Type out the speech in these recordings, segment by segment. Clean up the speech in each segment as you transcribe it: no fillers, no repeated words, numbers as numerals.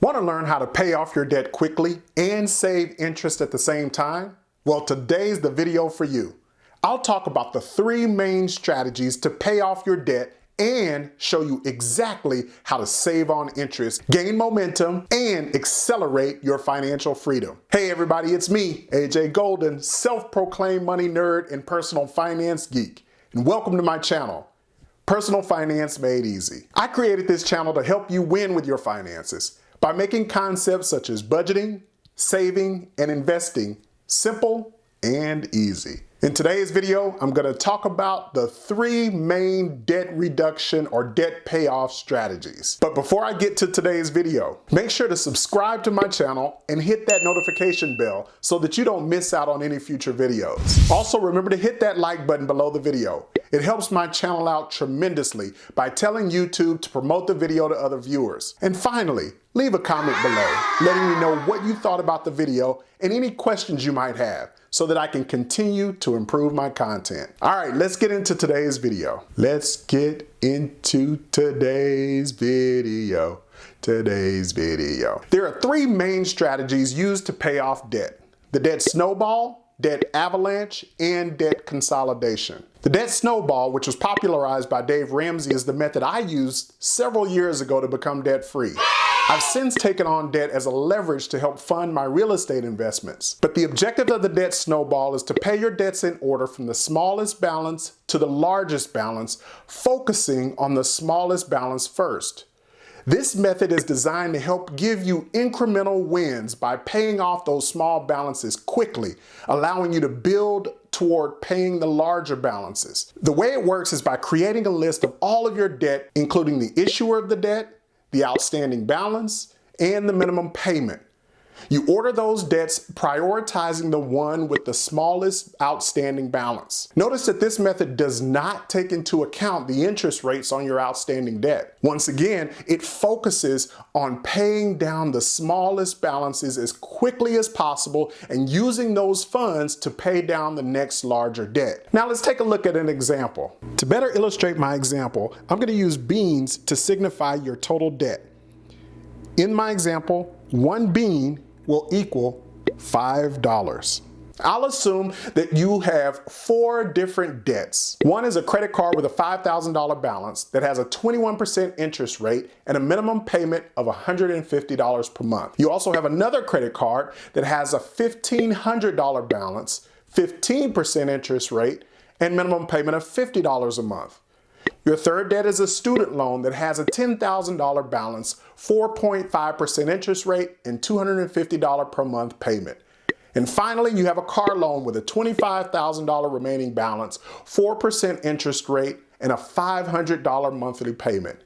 Want to learn how to pay off your debt quickly and save interest at the same time? Well, today's the video for you. I'll talk about the 3 main strategies to pay off your debt and show you exactly how to save on interest, gain momentum, and accelerate your financial freedom. Hey everybody, it's me, AJ Golden, self-proclaimed money nerd and personal finance geek, and welcome to my channel, Personal Finance Made Easy. I created this channel to help you win with your finances by making concepts such as budgeting, saving, and investing simple and easy. In today's video, I'm going to talk about the 3 main debt reduction or debt payoff strategies. But before I get to today's video, make sure to subscribe to my channel and hit that notification bell so that you don't miss out on any future videos. Also, remember to hit that like button below the video. It helps my channel out tremendously by telling YouTube to promote the video to other viewers. And finally, leave a comment below letting me know what you thought about the video and any questions you might have, so that I can continue to improve my content. All right, let's get into today's video. There are 3 main strategies used to pay off debt: the debt snowball, debt avalanche, and debt consolidation. The debt snowball, which was popularized by Dave Ramsey, is the method I used several years ago to become debt-free. I've since taken on debt as a leverage to help fund my real estate investments. But the objective of the debt snowball is to pay your debts in order from the smallest balance to the largest balance, focusing on the smallest balance first. This method is designed to help give you incremental wins by paying off those small balances quickly, allowing you to build toward paying the larger balances. The way it works is by creating a list of all of your debt, including the issuer of the debt, the outstanding balance, and the minimum payment. You order those debts, prioritizing the one with the smallest outstanding balance. Notice that this method does not take into account the interest rates on your outstanding debt. Once again, it focuses on paying down the smallest balances as quickly as possible and using those funds to pay down the next larger debt. Now let's take a look at an example. To better illustrate my example, I'm going to use beans to signify your total debt. In my example, 1 bean will equal $5. I'll assume that you have 4 different debts. One is a credit card with a $5,000 balance that has a 21% interest rate and a minimum payment of $150 per month. You also have another credit card that has a $1,500 balance, 15% interest rate, and minimum payment of $50 a month. Your third debt is a student loan that has a $10,000 balance, 4.5% interest rate, and $250 per month payment. And finally, you have a car loan with a $25,000 remaining balance, 4% interest rate, and a $500 monthly payment.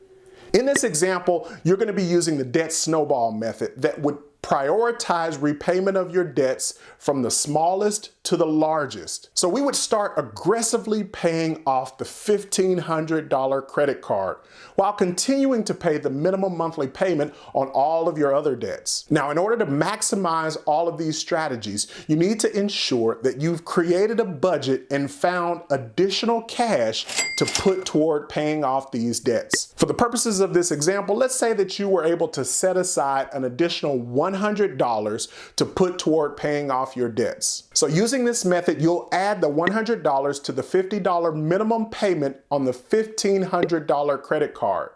In this example, you're going to be using the debt snowball method that would prioritize repayment of your debts from the smallest to the largest. So we would start aggressively paying off the $1,500 credit card while continuing to pay the minimum monthly payment on all of your other debts. Now, in order to maximize all of these strategies, you need to ensure that you've created a budget and found additional cash to put toward paying off these debts. For the purposes of this example, let's say that you were able to set aside an additional $100 to put toward paying off your debts. So using this method, you'll add the $100 to the $50 minimum payment on the $1,500 credit card.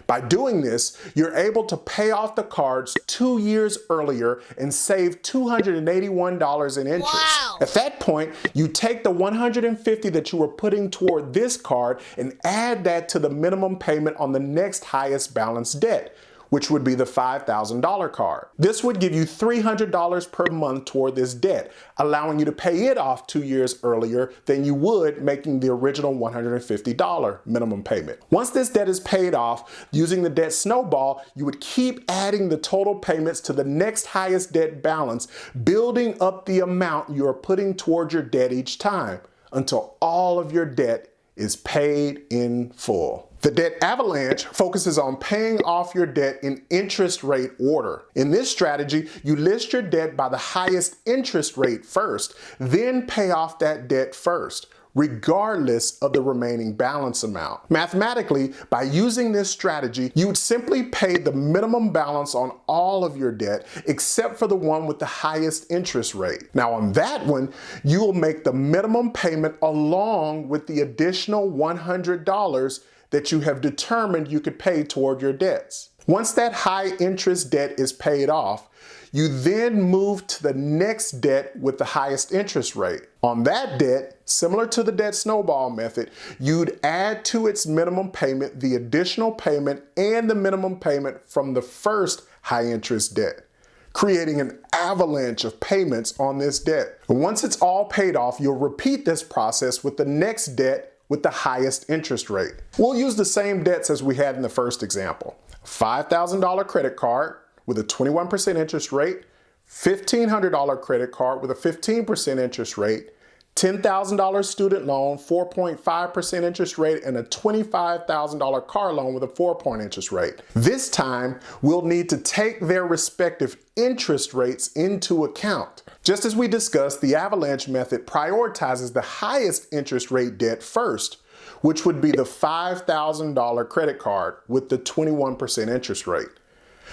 By doing this, you're able to pay off the cards 2 years earlier and save $281 in interest. Wow. At that point, you take the $150 that you were putting toward this card and add that to the minimum payment on the next highest balance debt, which would be the $5,000 card. This would give you $300 per month toward this debt, allowing you to pay it off 2 years earlier than you would making the original $150 minimum payment. Once this debt is paid off, using the debt snowball, you would keep adding the total payments to the next highest debt balance, building up the amount you are putting toward your debt each time until all of your debt is paid in full. The debt avalanche focuses on paying off your debt in interest rate order. In this strategy, you list your debt by the highest interest rate first, then pay off that debt first. regardless of the remaining balance amount. Mathematically, by using this strategy, you would simply pay the minimum balance on all of your debt except for the one with the highest interest rate. Now on that one, you will make the minimum payment along with the additional $100 that you have determined you could pay toward your debts. Once that high interest debt is paid off, you then move to the next debt with the highest interest rate. On that debt, similar to the debt snowball method, you'd add to its minimum payment the additional payment and the minimum payment from the first high interest debt, creating an avalanche of payments on this debt. And once it's all paid off, you'll repeat this process with the next debt with the highest interest rate. We'll use the same debts as we had in the first example. $5,000 credit card with a 21% interest rate, $1,500 credit card with a 15% interest rate, $10,000 student loan, 4.5% interest rate, and a $25,000 car loan with a 4% interest rate. This time, we'll need to take their respective interest rates into account. Just as we discussed, the Avalanche method prioritizes the highest interest rate debt first, which would be the $5,000 credit card with the 21% interest rate.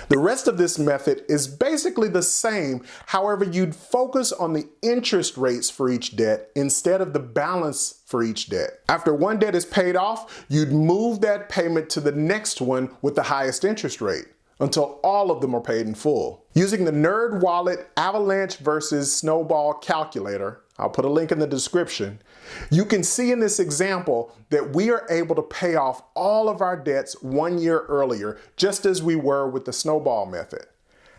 The rest of this method is basically the same, however, you'd focus on the interest rates for each debt instead of the balance for each debt. After one debt is paid off, you'd move that payment to the next one with the highest interest rate until all of them are paid in full. Using the NerdWallet Avalanche versus Snowball calculator, I'll put a link in the description, you can see in this example that we are able to pay off all of our debts 1 year earlier, just as we were with the snowball method.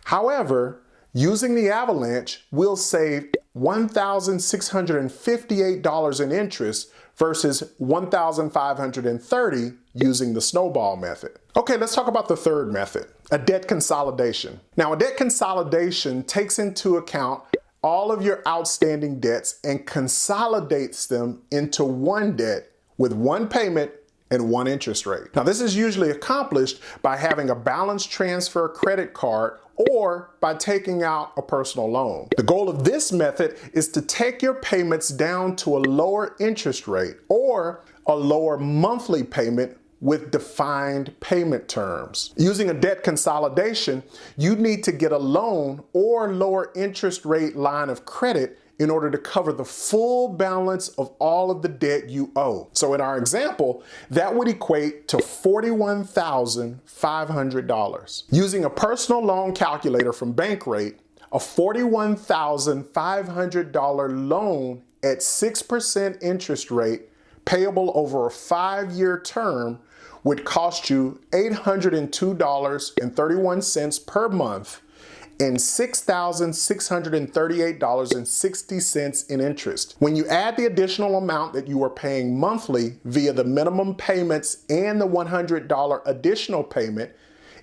However, using the Avalanche, we'll save $1,658 in interest versus $1,530 using the snowball method. Okay, let's talk about the third method, a debt consolidation. Now, a debt consolidation takes into account all of your outstanding debts and consolidates them into one debt with one payment and one interest rate. Now, this is usually accomplished by having a balance transfer credit card or by taking out a personal loan. The goal of this method is to take your payments down to a lower interest rate or a lower monthly payment with defined payment terms. Using a debt consolidation, you need to get a loan or lower interest rate line of credit in order to cover the full balance of all of the debt you owe. So in our example, that would equate to $41,500. Using a personal loan calculator from Bankrate, a $41,500 loan at 6% interest rate payable over a 5-year term would cost you $802.31 per month and $6,638.60 in interest. When you add the additional amount that you are paying monthly via the minimum payments and the $100 additional payment,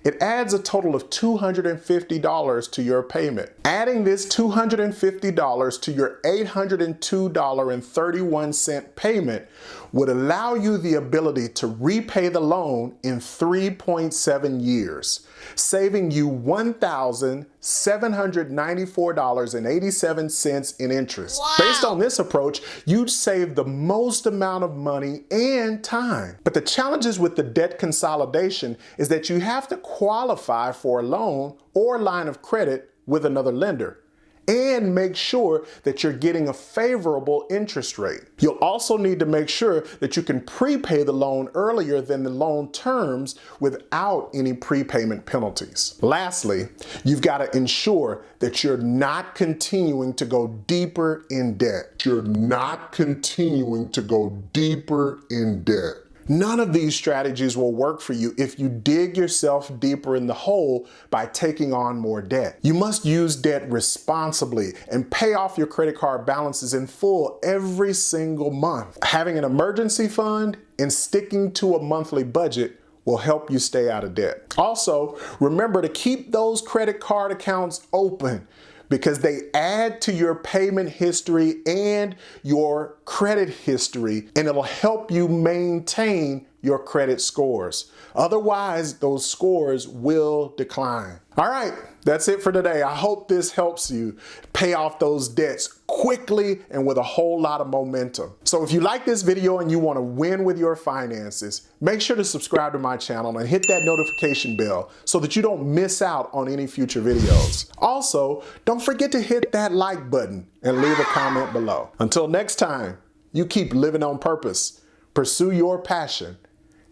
it adds a total of $250 to your payment. Adding this $250 to your $802.31 payment would allow you the ability to repay the loan in 3.7 years, saving you $1,794.87 in interest. Wow. Based on this approach, you'd save the most amount of money and time. But the challenges with the debt consolidation is that you have to qualify for a loan or line of credit with another lender and make sure that you're getting a favorable interest rate. You'll also need to make sure that you can prepay the loan earlier than the loan terms without any prepayment penalties. Lastly, you've got to ensure that you're not continuing to go deeper in debt. You're not continuing to go deeper in debt. None of these strategies will work for you if you dig yourself deeper in the hole by taking on more debt. You must use debt responsibly and pay off your credit card balances in full every single month. Having an emergency fund and sticking to a monthly budget will help you stay out of debt. Also, remember to keep those credit card accounts open, because they add to your payment history and your credit history, and it'll help you maintain your credit scores. Otherwise, those scores will decline. All right, that's it for today. I hope this helps you pay off those debts quickly and with a whole lot of momentum. So if you like this video and you want to win with your finances, make sure to subscribe to my channel and hit that notification bell so that you don't miss out on any future videos. Also, don't forget to hit that like button and leave a comment below. Until next time, you keep living on purpose, pursue your passion,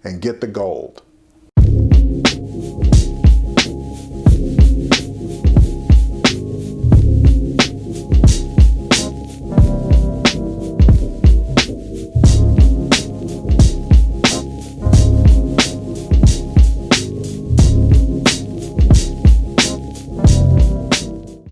and get the gold.